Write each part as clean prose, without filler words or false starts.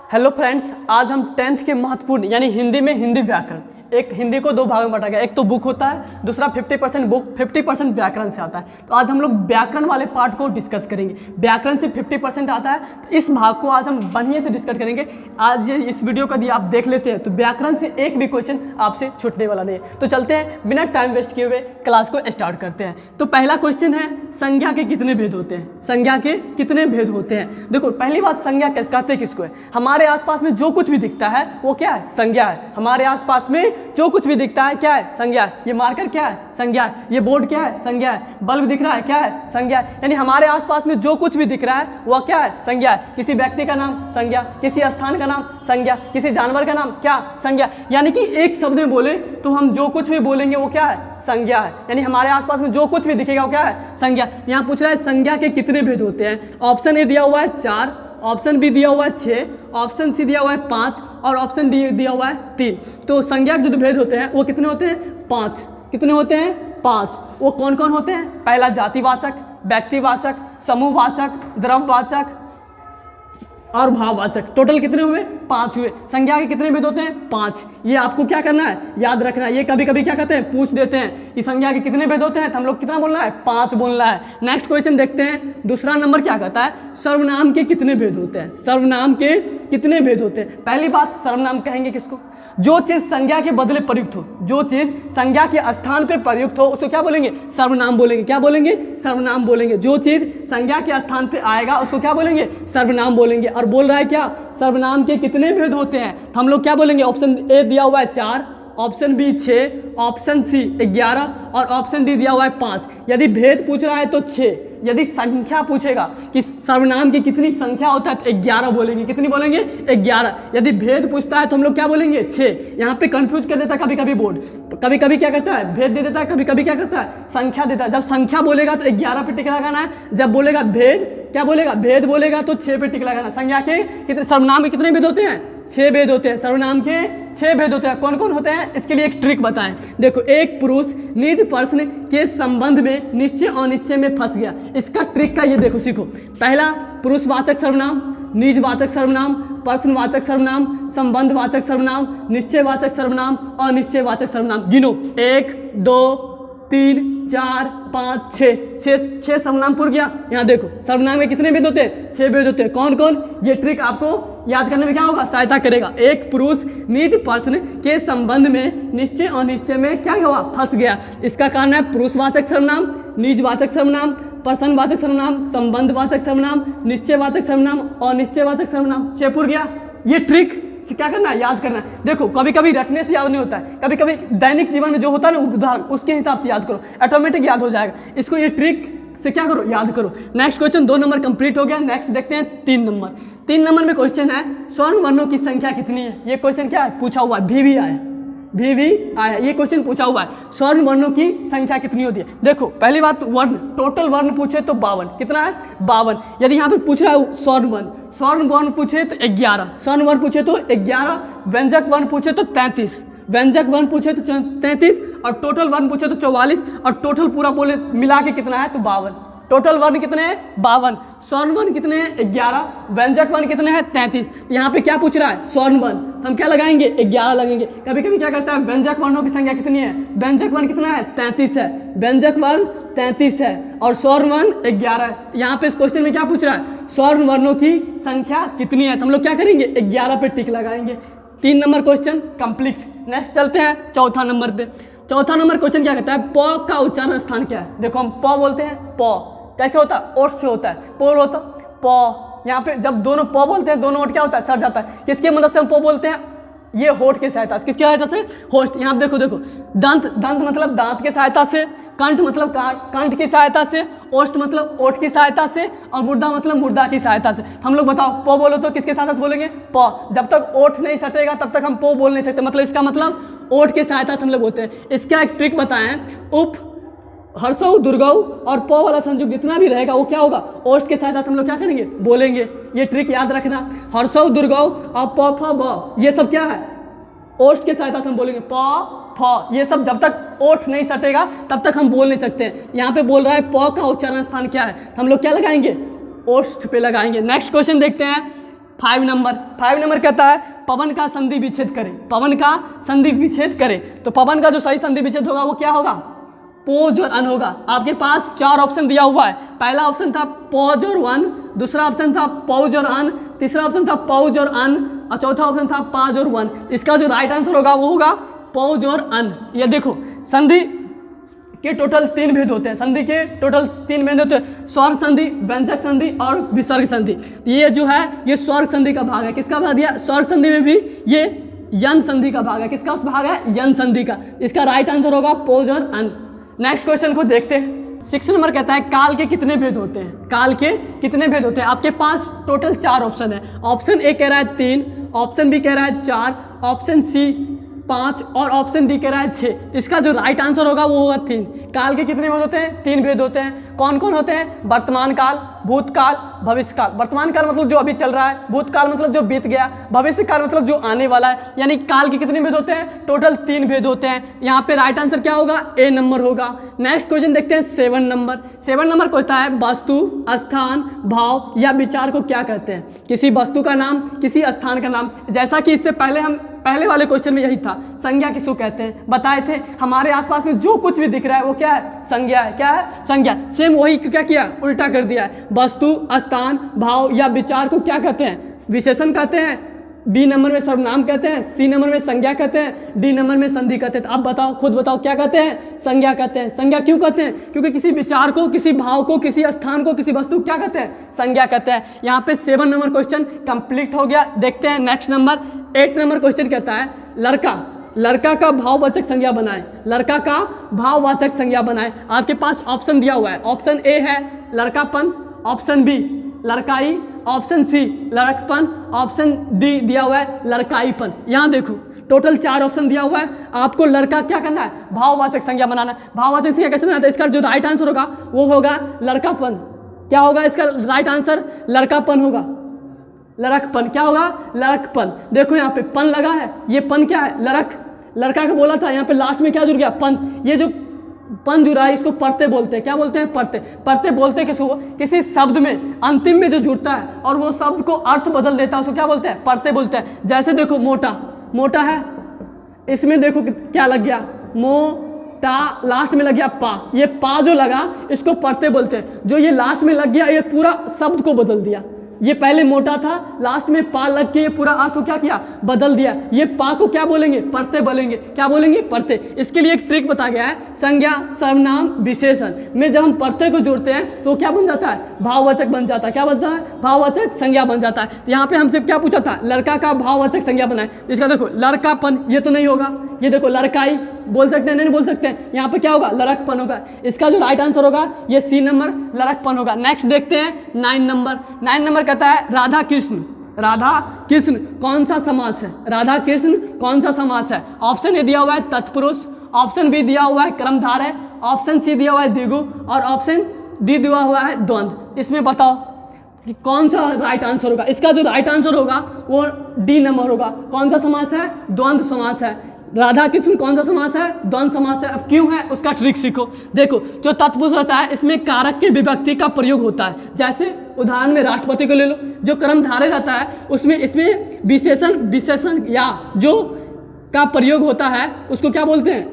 Hello friends, आज हम 10th के महत्वपूर्ण यानी हिंदी में हिंदी व्याकरण, एक हिंदी को दो भागों में बांटा गया। एक तो बुक होता है, दूसरा 50% बुक 50% व्याकरण से आता है। तो आज हम लोग व्याकरण वाले पार्ट को डिस्कस करेंगे। व्याकरण से 50% आता है, तो इस भाग को आज हम बढ़िया से डिस्कस करेंगे। आज इस वीडियो को यदि आप देख लेते हैं तो व्याकरण से एक भी क्वेश्चन आपसे छूटने वाला नहीं है। तो चलते हैं, बिना टाइम वेस्ट किए हुए क्लास को स्टार्ट करते हैं। तो पहला क्वेश्चन है, संज्ञा के कितने भेद होते हैं? संज्ञा के कितने भेद होते हैं? देखो, पहली बात, संज्ञा कहते किसको है? हमारे आसपास में जो कुछ भी दिखता है वो क्या है? संज्ञा है। हमारे आसपास में जो कुछ भी दिखता है क्या है? संज्ञा है। ये मार्कर क्या है? संज्ञा है। ये बोर्ड क्या है? संज्ञा है। बल्ब दिख रहा है, क्या है? संज्ञा है। यानी हमारे आसपास में जो कुछ भी दिख रहा है वह क्या है? संज्ञा है। किसी व्यक्ति का नाम संज्ञा, किसी स्थान का नाम संज्ञा, किसी जानवर का नाम क्या? संज्ञा। यानी कि एक शब्द में बोले तो हम जो कुछ भी बोलेंगे वो क्या है? संज्ञा है। यानी हमारे आसपास में जो कुछ भी दिखेगा वो क्या है? संज्ञा। यहाँ पूछ रहा है संज्ञा के कितने भेद होते हैं? ऑप्शन ए दिया हुआ है 4, ऑप्शन बी दिया हुआ है 6, ऑप्शन सी दिया हुआ है 5 और ऑप्शन डी दिया हुआ है 3। तो संज्ञा के जो भेद होते हैं वो कितने होते हैं? 5। कितने होते हैं? 5। वो कौन कौन होते हैं? पहला जातिवाचक, व्यक्तिवाचक, समूहवाचक, द्रव्यवाचक और भाववाचक। टोटल कितने हुए? 5 हुए। संज्ञा के कितने भेद होते हैं? 5। ये आपको क्या करना है? याद रखना है। ये कभी कभी क्या कहते हैं, पूछ देते हैं कि संज्ञा के कितने भेद होते हैं, तो हम लोग कितना बोलना है? 5 बोलना है। नेक्स्ट क्वेश्चन देखते हैं। दूसरा नंबर क्या कहता है? सर्वनाम के कितने भेद होते हैं? सर्वनाम के कितने भेद होते हैं? पहली बात, सर्वनाम कहेंगे किसको? जो चीज़ संज्ञा के बदले प्रयुक्त हो, जो चीज़ संज्ञा के स्थान पे प्रयुक्त हो उसको क्या बोलेंगे? सर्वनाम बोलेंगे। क्या बोलेंगे? सर्वनाम बोलेंगे। जो चीज़ संज्ञा के स्थान पे आएगा उसको क्या बोलेंगे? सर्वनाम बोलेंगे। और बोल रहा है क्या? सर्वनाम के कितने भेद होते हैं? तो हम लोग क्या बोलेंगे? ऑप्शन ए दिया हुआ है 4, ऑप्शन बी 6, ऑप्शन सी 11 और ऑप्शन डी दिया हुआ है 5। यदि भेद पूछ रहा है तो 6। यदि संख्या पूछेगा कि सर्वनाम की कितनी संख्या होता है तो 11 बोलेंगे। कितनी बोलेंगे? 11। यदि भेद पूछता है तो हम लोग क्या बोलेंगे? 6। यहाँ पे कंफ्यूज कर देता है कभी कभी बोर्ड। कभी कभी क्या करता है? भेद दे देता है, कभी कभी क्या करता है? संख्या देता है। जब संख्या बोलेगा तो 11 पे टिक लगाना है। जब बोलेगा भेद, क्या बोलेगा? भेद बोलेगा तो 6 पे टिक लगाना। संज्ञा के कितने, सर्वनाम के कितने भेद होते हैं? 6 भेद होते हैं। सर्वनाम के 6 भेद होते हैं। कौन कौन होते हैं? इसके लिए एक ट्रिक बताएं। देखो, एक पुरुष निज प्रश्न के संबंध में निश्चय अनिश्चय में फंस गया। इसका ट्रिक का ये देखो, सीखो। पहला, पुरुषवाचक सर्वनाम, निजवाचक सर्वनाम, प्रश्नवाचक सर्वनाम, संबंधवाचक सर्वनाम, निश्चयवाचक सर्वनाम, अनिश्चयवाचक सर्वनाम। गिनो, 1 2 3 4 5 6 सर्वनाम पूर गया। यहाँ देखो, सर्वनाम के कितने भेद होते हैं? 6 भेद होते हैं। कौन कौन? ये ट्रिक आपको याद करने में क्या होगा? सहायता करेगा। एक पुरुष निज प्रश्न के संबंध में निश्चय अनिश्चय में क्या हुआ? फंस गया। इसका कारण है पुरुषवाचक सर्वनाम, निजवाचक सर्वनाम, प्रश्नवाचक सर्वनाम, संबंधवाचक सर्वनाम, निश्चयवाचक सर्वनाम, अनिश्चयवाचक सर्वनाम। 6 पूर गया। ये ट्रिक क्या करना है? याद करना है। देखो, कभी कभी रटने से याद नहीं होता है, कभी कभी दैनिक जीवन में जो होता है ना उदाहरण, उसके हिसाब से याद करो, ऑटोमेटिक याद हो जाएगा। इसको ये ट्रिक से क्या करो? याद करो। नेक्स्ट क्वेश्चन, 2 नंबर कंप्लीट हो गया। नेक्स्ट देखते हैं 3 नंबर। 3 नंबर में क्वेश्चन है, स्वर्ण वर्णों की संख्या कितनी है? ये क्वेश्चन क्या है? पूछा हुआ है, भी आया, भी आया। ये क्वेश्चन पूछा हुआ है, स्वर्ण वर्णों की संख्या कितनी होती है? देखो, पहली बात, वर्ण, टोटल वर्ण पूछे तो 52। कितना है? 52। यदि यहाँ पे पूछ रहा है स्वर्ण वर्ण पूछे तो 11, स्वर्ण वर्ण पूछे तो 11, व्यंजक वर्ण पूछे तो 33, व्यंजक वर्ण पूछे तो 33 और टोटल वर्ण पूछे तो 44 और टोटल पूरा बोले मिला के कितना है? तो 52। टोटल वर्ण कितने हैं? 52। स्वर्ण वर्ण कितने हैं? 11। व्यंजक वर्ण कितने हैं? 33। यहाँ पे क्या पूछ रहा है? स्वर्ण वर्ण, तो हम क्या लगाएंगे? 11 लगेंगे। कभी कभी क्या करता है, व्यंजक वर्णों की संख्या कितनी है? व्यंजक वर्ण कितना है? 33 है। व्यंजक वर्ण 33 है और स्वर्ण वर्ण 11 है। यहाँ पे इस क्वेश्चन में क्या पूछ रहा है? स्वर्ण वर्णों की संख्या कितनी है? तो हम लोग क्या करेंगे? 11 पे टिक लगाएंगे। 3 नंबर क्वेश्चन कंप्लीट। नेक्स्ट चलते हैं 4था नंबर पे। 4था नंबर क्वेश्चन क्या कहता है? प का उच्चारण स्थान क्या है? देखो, हम प बोलते हैं, प कैसे होता है? ओठ से होता है। पोल होता प। यहाँ पे जब दोनों प बोलते हैं, दोनों ओठ क्या होता है? सर जाता है। किसके मदद से हम प बोलते हैं? ये होठ की सहायता से। किसकी सहायता से? होठ। यहाँ देखो, दंत, दंत मतलब दांत की सहायता से, कंठ मतलब कंठ की सहायता से, ओष्ठ मतलब ओठ की सहायता से और मुर्दा मतलब मुर्दा की सहायता से। हम लोग बताओ, प बोलो तो किसके सहायता से बोलेंगे? प। जब तक ओठ नहीं सटेगा तब तक हम प बोल नहीं सकते। मतलब इसका मतलब ओठ की सहायता से हम लोग बोलते हैं। इसका एक ट्रिक बताएं, उप, हर्षौ, दुर्गौ और प वाला संयुक्त जितना भी रहेगा वो क्या होगा? ओष्ठ के सहायता से हम लोग क्या करेंगे? बोलेंगे। ये ट्रिक याद रखना। हर्षौ, दुर्गौ और प, फ, ब, ये सब क्या है? ओष्ठ के सहायता से हम बोलेंगे। प, फ, ये सब जब तक ओठ नहीं सटेगा तब तक हम बोल नहीं सकते। यहाँ पे बोल रहा है प का उच्चारण स्थान क्या है? तो हम लोग क्या लगाएंगे? ओष्ठ पे लगाएंगे। नेक्स्ट क्वेश्चन देखते हैं। 5 नंबर कहता है पवन का संधि विच्छेद करे, पवन का संधि विच्छेद करे। तो पवन का जो सही संधि विच्छेद होगा वो क्या होगा, पोज और अन होगा। आपके पास 4 ऑप्शन दिया हुआ है। पहला ऑप्शन था पोज और वन, दूसरा ऑप्शन था पौज और अन, तीसरा ऑप्शन था पौज और अन, और चौथा ऑप्शन था पाज और वन। इसका जो राइट आंसर होगा वो होगा पौज और अन। ये देखो संधि के टोटल 3 भेद होते हैं, संधि के टोटल 3 भेद होते हैं, स्वर्ग संधि, व्यंजक संधि और विसर्ग संधि। ये जो है ये स्वर्ग संधि का भाग है। किसका भाग दिया, स्वर्ग संधि में भी ये यन संधि का भाग है। किसका भाग है, यन संधि का। इसका राइट आंसर होगा पोज और अन। नेक्स्ट क्वेश्चन को देखते हैं। 6 नंबर कहता है काल के कितने भेद होते हैं, काल के कितने भेद होते हैं। आपके पास टोटल 4 ऑप्शन है। ऑप्शन ए कह रहा है 3, ऑप्शन बी कह रहा है 4, ऑप्शन सी 5 और ऑप्शन डी कह रहा है 6। तो इसका जो राइट आंसर होगा वो होगा 3। काल के कितने भेद होते हैं, 3 भेद होते हैं। कौन कौन होते हैं, वर्तमान काल, भूतकाल, भविष्य काल। वर्तमान काल मतलब जो अभी चल रहा है, भूतकाल मतलब जो बीत गया, भविष्य काल मतलब जो आने वाला है। यानी काल के कितने भेद होते हैं, टोटल 3 भेद होते हैं। यहाँ पे राइट आंसर क्या होगा, ए नंबर होगा। नेक्स्ट क्वेश्चन देखते हैं 7 नंबर। 7 नंबर कहता है वस्तु, स्थान, भाव या विचार को क्या कहते हैं। किसी वस्तु का नाम, किसी स्थान का नाम। जैसा कि इससे पहले हम पहले वाले क्वेश्चन में यही था, संज्ञा किसको कहते हैं बताए थे। हमारे आसपास में जो कुछ भी दिख रहा है वो क्या है, संज्ञा है। क्या है, संज्ञा। सेम वही क्या किया, उल्टा कर दिया है। वस्तु, स्थान, भाव या विचार को क्या कहते हैं, विशेषण कहते हैं। बी नंबर में सर्वनाम कहते हैं, सी नंबर में संज्ञा कहते हैं, डी नंबर में संधि कहते हैं। तो आप बताओ, खुद बताओ क्या कहते हैं, संज्ञा कहते हैं। संज्ञा क्यों कहते हैं, क्योंकि किसी विचार को, किसी भाव को, किसी स्थान को, किसी वस्तु को क्या कहते हैं, संज्ञा कहते हैं। यहाँ पे 7 नंबर क्वेश्चन कंप्लीट हो गया। देखते हैं नेक्स्ट नंबर 8 नंबर क्वेश्चन कहता है लड़का, लड़का का भाववाचक संज्ञा बनाए, लड़का का भाववाचक संज्ञा बनाए। आपके पास ऑप्शन दिया हुआ है। ऑप्शन ए है लड़कापन, ऑप्शन बी लड़काई, ऑप्शन सी लड़कपन, ऑप्शन डी दिया हुआ है लड़काईपन। यहाँ देखो टोटल 4 ऑप्शन दिया हुआ है। आपको लड़का क्या करना है, भाववाचक संज्ञा बनाना है। भाववाचक संज्ञा कैसे बनाता है, इसका जो राइट आंसर होगा वो होगा लड़कापन। क्या होगा इसका राइट आंसर, लड़कापन होगा, लड़कपन। क्या होगा, लड़कपन। देखो यहाँ पे पन लगा है, ये पन क्या है, लड़क, लड़का का बोला था, यहाँ पे लास्ट में क्या जुड़ गया, पन। ये जो पन जुड़ा है इसको परते बोलते हैं। क्या बोलते हैं, परते। परते बोलते हैं किसको, किसी शब्द में अंतिम में जो जुड़ता है और वो शब्द को अर्थ बदल देता है उसको क्या बोलते हैं, परते बोलते हैं। जैसे देखो मोटा, मोटा है, इसमें देखो क्या लग गया, मोटा, लास्ट में लग गया पा। ये पा जो लगा इसको परते बोलते हैं। जो ये लास्ट में लग गया ये पूरा शब्द को बदल दिया। ये पहले मोटा था, लास्ट में पा लग के ये पूरा अर्थ को क्या किया, बदल दिया। ये पा को क्या बोलेंगे, परते बोलेंगे। क्या बोलेंगे, परते। इसके लिए एक ट्रिक बता गया है, संज्ञा, सर्वनाम, विशेषण में जब हम परते को जोड़ते हैं तो क्या बन जाता है, भाववाचक बन जाता है। क्या बनता है, भाववाचक संज्ञा बन जाता है। तो यहाँ पे हमसे क्या पूछा था, लड़का का भाववाचक संज्ञा बनाए। इसका देखो लड़कापन, ये तो नहीं होगा। ये देखो लड़काई बोल सकते हैं, नहीं बोल सकते हैं। यहाँ पे क्या होगा, लड़कपन होगा। इसका जो राइट आंसर होगा ये सी नंबर, लड़कपन होगा। नेक्स्ट देखते हैं 9 नंबर। 9 नंबर कहता है राधा कृष्ण, राधा कृष्ण कौन सा समास है, राधा कृष्ण कौन सा समास है। ऑप्शन ए दिया हुआ है तत्पुरुष, ऑप्शन बी दिया हुआ है क्रमधारय, ऑप्शन सी दिया हुआ है द्विगु और ऑप्शन डी दिया हुआ है द्वंद्व। इसमें बताओ कि कौन सा राइट आंसर होगा। इसका जो राइट आंसर होगा वो डी नंबर होगा। कौन सा समास है, द्वंद्व समास है। राधा कृष्ण कौन सा समास है, द्वंद्व समास है। अब क्यों है उसका ट्रिक सीखो। देखो जो तत्पुरुष होता है इसमें कारक के विभक्ति का प्रयोग होता है। जैसे उदाहरण में राष्ट्रपति को ले लो, जो क्रमधारय रहता है उसमें इसमें विशेषण या जो का प्रयोग होता है उसको क्या बोलते हैं,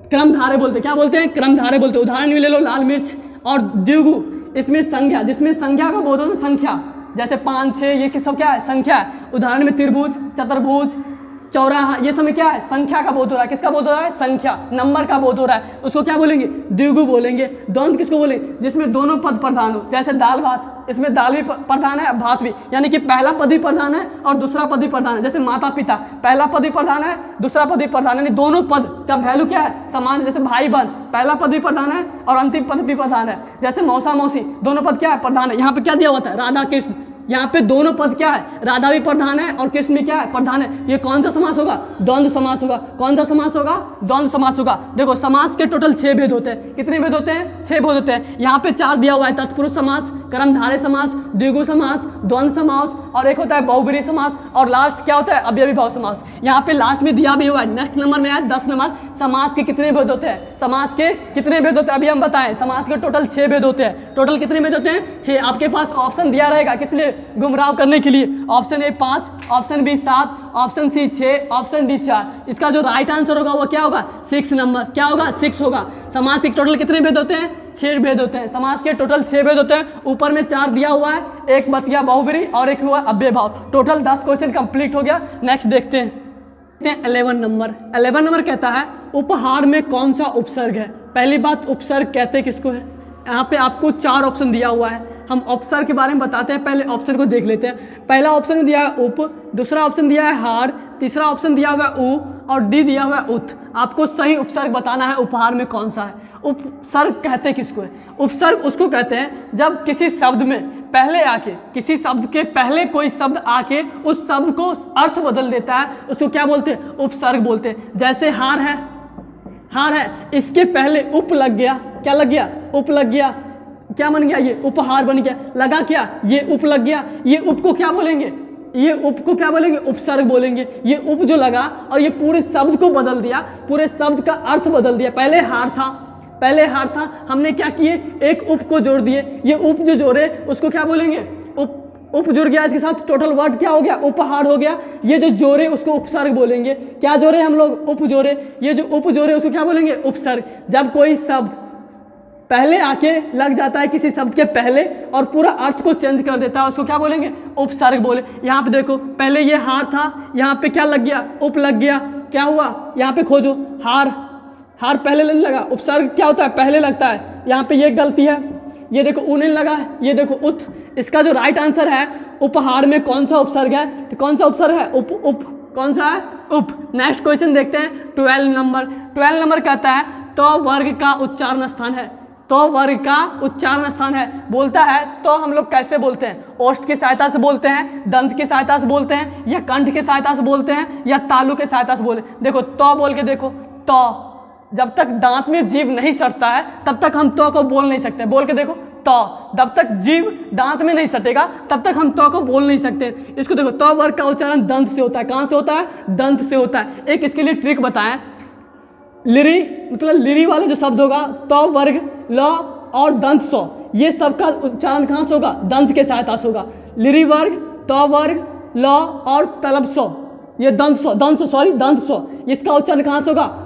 क्रमधारय बोलते हैं। क्या बोलते हैं, क्रमधारय बोलते हैं। उदाहरण में ले लो लाल मिर्च। और द्विगु इसमें संज्ञा, जिसमें संज्ञा का बोध हो संख्या, जैसे 5, 6 ये सब क्या है, संख्या है। उदाहरण में त्रिभुज, चतुर्भुज, चौराहा, ये सब में क्या है, संख्या का बोध हो रहा है। किसका बोध हो रहा है, संख्या, नंबर का बोध हो रहा है। उसको क्या बोलेंगे, द्विगु बोलेंगे। द्वंद्व किसको बोलेंगे, जिसमें दोनों पद प्रधान हो। जैसे दाल भात, इसमें दाल भी प्रधान है, भात भी, यानी कि पहला पद ही प्रधान है और दूसरा पद ही प्रधान है। जैसे माता पिता, पहला पद ही प्रधान है, दूसरा पद ही प्रधान है, यानी दोनों पद का वैल्यू क्या है, समान। जैसे भाई बहन, पहला पद भी प्रधान है और अंतिम पद भी प्रधान है। जैसे मौसा मौसी, दोनों पद क्या है, प्रधान है। यहाँ पे क्या दिया हुआ था, राधा कृष्ण, यहाँ पे दोनों पद क्या है, राधा भी प्रधान है और कृष्ण भी क्या है, प्रधान है। ये कौन सा समास होगा, द्वंद्व समास होगा। कौन सा समास होगा, द्वंद्व समास होगा। देखो समास के टोटल 6 भेद होते हैं। कितने भेद होते हैं, 6 भेद होते हैं। यहाँ पे 4 दिया हुआ है, तत्पुरुष समास, कर्मधारय समास, द्विगु समास, द्वंद्व समास और एक होता है बहुब्रीहि समास और लास्ट क्या होता है अव्ययीभाव समास। यहाँ पे लास्ट में दिया भी हुआ है, नेक्स्ट नंबर में है 10 नंबर, समास के कितने भेद होते हैं, समास के कितने भेद होते हैं अभी हम बताएं। समास के टोटल 6 भेद होते हैं। टोटल कितने भेद होते हैं 6। आपके पास ऑप्शन दिया रहेगा किस लिए, गुमराह करने के लिए। Option A 5, option B 7, option C 6, option D 4। इसका जो राइट आंसर होगा वो क्या होगा 6 नंबर, क्या होगा 6 होगा। समास के टोटल कितने भेद होते हैं 6 भेद होते हैं। समास के टोटल 6 भेद होते हैं। ऊपर में 4 दिया हुआ है, एक बच गया बहुब्रीहि और एक हुआ अव्ययीभाव। टोटल 10 क्वेश्चन कंप्लीट हो गया। नेक्स्ट देखते हैं 11 नंबर। 11 नंबर कहता है उपहार में कौन सा उपसर्ग है। पहली बात उपसर्ग कहते किसको है। यहाँ पे आपको 4 ऑप्शन दिया हुआ है। हम उपसर्ग के बारे में बताते हैं, पहले ऑप्शन को देख लेते हैं। पहला ऑप्शन में दिया है उप, दूसरा ऑप्शन दिया है हार, तीसरा ऑप्शन दिया हुआ है उ और डी दिया हुआ है उत। आपको सही उपसर्ग बताना है उपहार में कौन सा है। उपसर्ग कहते किसको है। उपसर्ग उसको कहते हैं जब किसी शब्द में पहले आके, किसी शब्द के पहले कोई शब्द आके उस शब्द को अर्थ बदल देता है, उसको क्या बोलते हैं उपसर्ग बोलते हैं। जैसे हार है, हार है, इसके पहले उप लग गया, क्या लग गया उप लग गया, क्या बन गया ये उपहार बन गया। लगा क्या ये उप लग गया, ये उप को क्या बोलेंगे, ये उप को क्या बोलेंगे उपसर्ग बोलेंगे। ये उप जो लगा और ये पूरे शब्द को बदल दिया, पूरे शब्द का अर्थ बदल दिया। पहले हार था, पहले हार था, हमने क्या किए एक उप को जोड़ दिए। ये उप जो जोड़े उसको क्या बोलेंगे उप जुड़ गया, इसके साथ टोटल वर्ड क्या हो गया उपहार हो गया। ये जो जोड़े उसको उपसर्ग बोलेंगे। क्या जोड़े हम लोग उप जोड़े, ये जो उप जोड़े उसको क्या बोलेंगे उपसर्ग। जब कोई शब्द पहले आके लग जाता है किसी शब्द के पहले और पूरा अर्थ को चेंज कर देता है उसको क्या बोलेंगे उपसर्ग बोले। यहाँ पे देखो पहले ये हार था, यहाँ पे क्या लग गया उप लग गया। क्या हुआ यहाँ पे खोजो हार, हार पहले नहीं लगा, उपसर्ग क्या होता है पहले लगता है। यहाँ पे ये गलती है, ये देखो ऊ नहीं लगा है, ये देखो उत। इसका जो राइट आंसर है उपहार में कौन सा उपसर्ग है, तो कौन सा उपसर्ग है उप, उप कौन सा है उप। नेक्स्ट क्वेश्चन देखते हैं 12 नंबर। 12 नंबर कहता है तो वर्ग का उच्चारण स्थान है, तो वर्ग का उच्चारण स्थान है। बोलता है तो हम लोग कैसे बोलते हैं, ओष्ठ की सहायता से बोलते हैं, दंत की सहायता से बोलते हैं, या कंठ की सहायता से बोलते हैं, या तालु की सहायता से बोले। देखो तो बोल के देखो, तो जब तक दांत में जीभ नहीं सटता है तब तक हम तो को बोल नहीं सकते। बोल के देखो तो, जब तक जीभ दांत में नहीं सटेगा तब तक हम तो को बोल नहीं सकते। इसको देखो तो वर्ग का उच्चारण दंत से होता है। कहाँ से होता है दंत से होता है। एक इसके लिए ट्रिक बताएं, लिरी मतलब लिरी वाला जो शब्द होगा तो वर्ग ल और दंत सौ, ये सब का उच्चारण कहाँ से होगा दंत के सहायता से होगा। लिरी वर्ग, तो वर्ग, ल और तलब सौ, ये दंत सौ, इसका उच्चारण कहाँ से होगा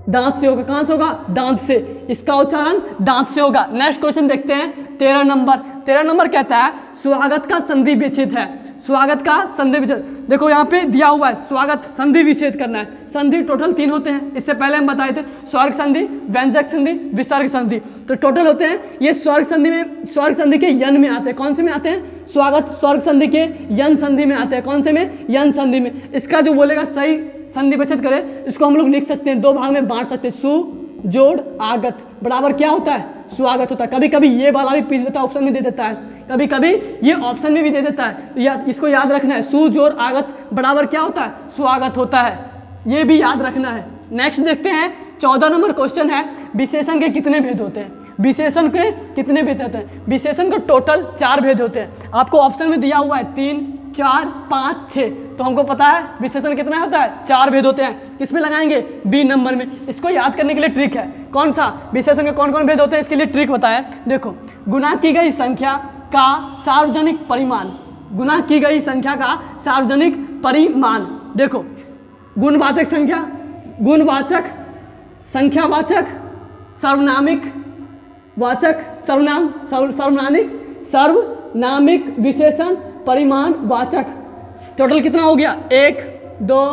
दांत से होगा। कहाँ से होगा दांत से, इसका उच्चारण दांत से होगा। नेक्स्ट क्वेश्चन देखते हैं 13 नंबर। 13 नंबर कहता है स्वागत का संधि विच्छेद है। स्वागत का संधि विच्छेद, देखो यहाँ पे दिया हुआ है स्वागत संधि विच्छेद करना है। संधि टोटल 3 होते हैं, इससे पहले हम बताए थे स्वर्ग संधि, व्यंजक संधि, विसर्ग संधि। तो टोटल होते हैं ये स्वर्ग संधि में, स्वर्ग संधि के यन में आते हैं। कौन से में आते हैं स्वागत स्वर्ग संधि के यन संधि में आते हैं। कौन से में यन संधि में। इसका जो बोलेगा सही संधि विच्छेद करे, इसको हम लोग लिख सकते हैं 2 भाग में बांट सकते हैं। सु जोड़ आगत बराबर क्या होता है स्वागत होता है। कभी कभी ये वाला भी पीस देता है, ऑप्शन में दे देता है, कभी कभी ये ऑप्शन में भी दे देता है। तो इसको याद रखना है, सु जोड़ आगत बराबर क्या होता है स्वागत होता है, ये भी याद रखना है। नेक्स्ट देखते हैं 14 नंबर क्वेश्चन है विशेषण के कितने भेद होते हैं। विशेषण के कितने भेद होते हैं। विशेषण के टोटल 4 भेद होते हैं। आपको ऑप्शन में दिया हुआ है 3, 4, 5, 6, तो हमको पता है विशेषण कितना होता है 4 भेद होते हैं। किस में लगाएंगे बी नंबर में। इसको याद करने के लिए ट्रिक है, कौन सा विशेषण के कौन कौन भेद होते हैं इसके लिए ट्रिक बताया। देखो गुणा की गई संख्या का सार्वजनिक परिमाण, गुणा की गई संख्या का सार्वजनिक परिमाण। देखो गुणवाचक संख्या, गुणवाचक, संख्यावाचक, सर्वनामिक वाचक, सर्वनाम, सर्वनामिक, सर्वनामिक, विशेषण, परिमाण वाचक। टोटल कितना हो गया 1, 2,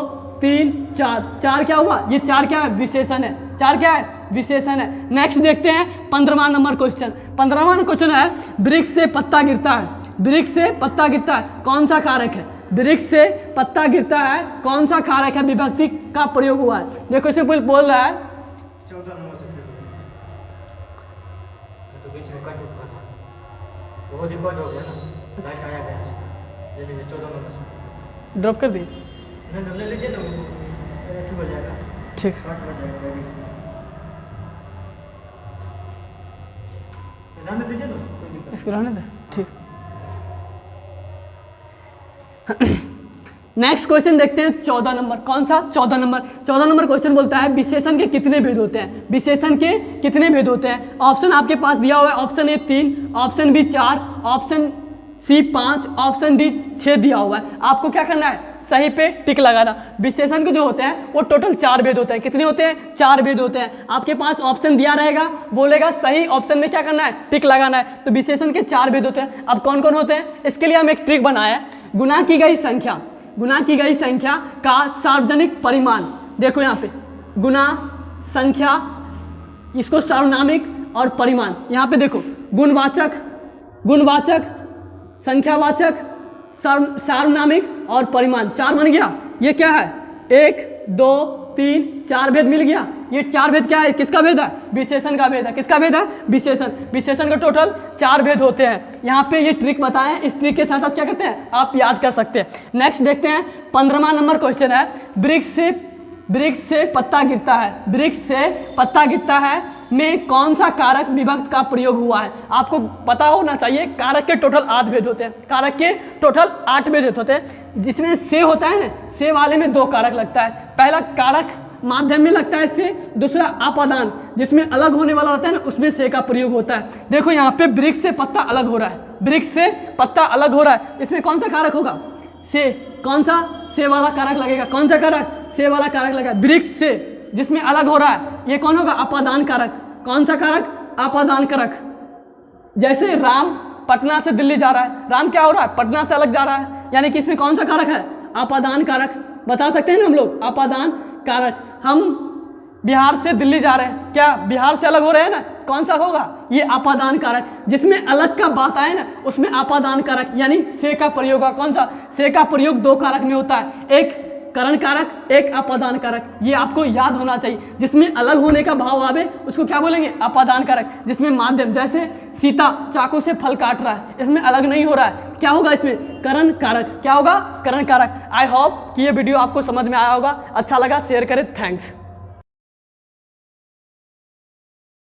3, 4। 4 क्या हुआ, ये 4 क्या है विशेषण है। 4 क्या है विशेषण है। नेक्स्ट देखते हैं 15वां नंबर क्वेश्चन। 15वां क्वेश्चन है वृक्ष से पत्ता गिरता है, वृक्ष से पत्ता गिरता है कौन सा कारक है। वृक्ष से पत्ता गिरता है कौन सा कारक है, विभक्ति का प्रयोग हुआ है। देखो इसे बोल रहा है 14 नंबर से तो बीच में कट करना, वो रिकॉर्ड हो गया ना, लाइन आया गया जैसे 14 नंबर से ड्रॉप कर दिए। नहीं ले लीजिए ना, वो ठीक हो जाएगा। ठीक कट हो जाएगा, ध्यान दीजिए ना, कोई दिक्कत इसको रहने दे, ठीक। नेक्स्ट क्वेश्चन देखते हैं 14 नंबर। कौन सा? 14 नंबर। 14 नंबर क्वेश्चन बोलता है विशेषण के कितने भेद होते हैं? विशेषण के कितने भेद होते हैं? ऑप्शन आपके पास दिया हुआ है, option A 3, option B 4, option C 5, option D 6 दिया हुआ है। आपको क्या करना है? सही पे टिक लगाना। विशेषण के जो होते हैं वो टोटल 4 भेद होते हैं। कितने होते हैं? 4 भेद होते हैं। आपके पास ऑप्शन दिया रहेगा, बोलेगा सही ऑप्शन में क्या करना है? टिक लगाना है। तो विशेषण के 4 भेद होते हैं। अब कौन कौन होते हैं? इसके लिए हम एक ट्रिक बनाया है। गुना की गई संख्या, गुना की गई संख्या का सार्वजनिक परिमाण। देखो यहाँ पे गुना संख्या, इसको सार्वनामिक और परिमाण। यहाँ पे देखो गुणवाचक, गुणवाचक, संख्यावाचक, सार्वनामिक और परिमाण। 4 बन गया। ये क्या है? 1 2 3 4 भेद मिल गया। ये 4 भेद क्या है? किसका भेद है? विशेषण का भेद है। किसका भेद है? विशेषण। विशेषण का टोटल 4 भेद होते हैं। यहाँ पे ये ट्रिक बताएं, इस ट्रिक के साथ साथ क्या करते हैं आप याद कर सकते हैं। नेक्स्ट देखते हैं 15वां नंबर क्वेश्चन है, वृक्ष से पत्ता गिरता है, वृक्ष से पत्ता गिरता है में कौन सा कारक विभक्त का प्रयोग हुआ है? आपको पता होना चाहिए कारक के टोटल 8 भेद होते हैं। कारक के टोटल 8 भेद होते हैं, जिसमें से होता है ना, से वाले में 2 कारक लगता है। पहला कारक माध्यम में लगता है से, दूसरा अपादान जिसमें अलग होने वाला होता है ना, उसमें से का प्रयोग होता है। देखो यहाँ पे वृक्ष से पत्ता अलग हो रहा है, वृक्ष से पत्ता अलग हो रहा है, इसमें कौन सा कारक होगा? से। कौन सा? से वाला कारक लगेगा। कौन सा कारक? से वाला कारक लगेगा। वृक्ष से जिसमें अलग हो रहा है, ये कौन होगा? अपादान कारक। कौन सा कारक? अपादान कारक। जैसे राम पटना से दिल्ली जा रहा है, राम क्या हो रहा है? पटना से अलग जा रहा है, यानी कि इसमें कौन सा कारक है? अपादान कारक। बता सकते हैं ना हम लोग, अपादान कारक। हम बिहार से दिल्ली जा रहे हैं, क्या बिहार से अलग हो रहे हैं ना, कौन सा होगा? ये अपादान कारक। जिसमें अलग का बात आए ना, उसमें अपादान कारक यानी से का प्रयोग है। कौन सा? से का प्रयोग 2 कारक में होता है, एक करण कारक, एक अपादान कारक। ये आपको याद होना चाहिए। जिसमें अलग होने का भाव आवे उसको क्या बोलेंगे? अपादान कारक। जिसमें माध्यम, जैसे सीता चाकू से फल काट रहा है, इसमें अलग नहीं हो रहा है, क्या होगा इसमें? करण कारक। क्या होगा? करण कारक। आई होप कि ये वीडियो आपको समझ में आया होगा। अच्छा लगा शेयर करें। थैंक्स।